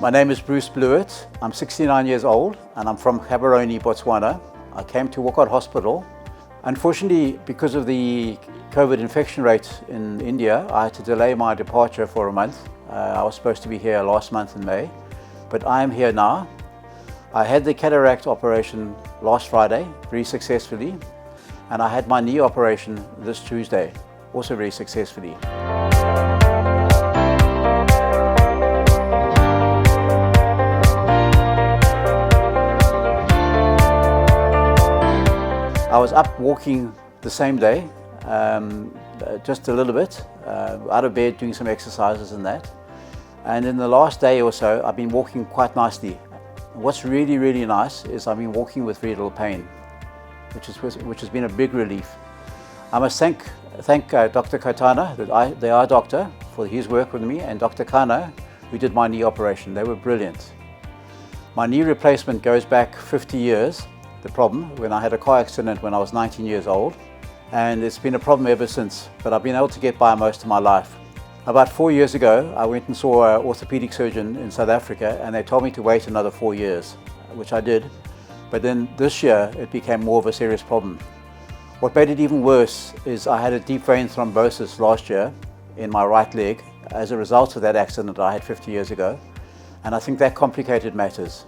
My name is Bruce Blewett. I'm 69 years old and I'm from Gaborone, Botswana. I came to Wockhardt Hospital. Unfortunately, because of the COVID infection rate in India, I had to delay my departure for a month. I was supposed to be here last month in May, but I am here now. I had the cataract operation last Friday, very successfully, and I had my knee operation this Tuesday, also very successfully. I was up walking the same day, just a little bit, out of bed doing some exercises and that. And in the last day or so, I've been walking quite nicely. What's really, really nice is I've been walking with very little pain, which has been a big relief. I must thank Dr. Kotana, the eye doctor, for his work with me, and Dr. Kano, who did my knee operation. They were brilliant. My knee replacement goes back 50 years. The problem, when I had a car accident when I was 19 years old, and it's been a problem ever since, but I've been able to get by most of my life. About 4 years ago, I went and saw an orthopedic surgeon in South Africa, and they told me to wait another 4 years, which I did. But then this year, it became more of a serious problem. What made it even worse is I had a deep vein thrombosis last year in my right leg as a result of that accident I had 50 years ago, and I think that complicated matters.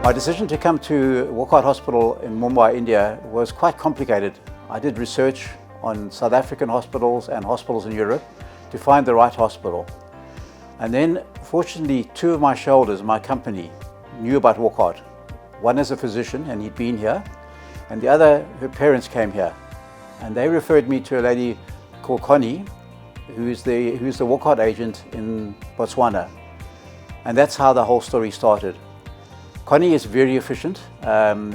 My decision to come to Wockhardt Hospital in Mumbai, India was quite complicated. I did research on South African hospitals and hospitals in Europe to find the right hospital. And then, fortunately, two of my shareholders, my company, knew about Wockhardt. One is a physician and he'd been here, and the other, her parents came here. And they referred me to a lady called Connie, who's the Wockhardt agent in Botswana. And that's how the whole story started. Connie is very efficient.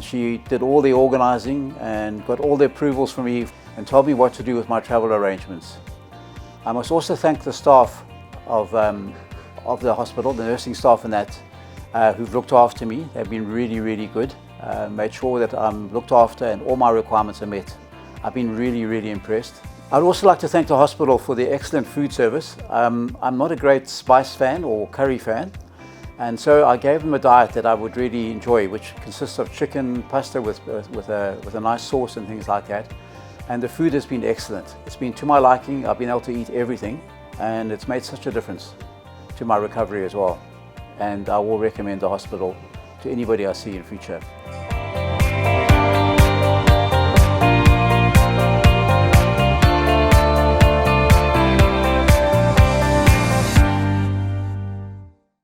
She did all the organizing and got all the approvals for me and told me what to do with my travel arrangements. I must also thank the staff of the hospital, the nursing staff and that, who've looked after me. They've been really, really good. Made sure that I'm looked after and all my requirements are met. I've been really, really impressed. I'd also like to thank the hospital for the excellent food service. I'm not a great spice fan or curry fan, and so I gave them a diet that I would really enjoy, which consists of chicken pasta with a nice sauce and things like that. And the food has been excellent. It's been to my liking. I've been able to eat everything, and it's made such a difference to my recovery as well. And I will recommend the hospital to anybody I see in future.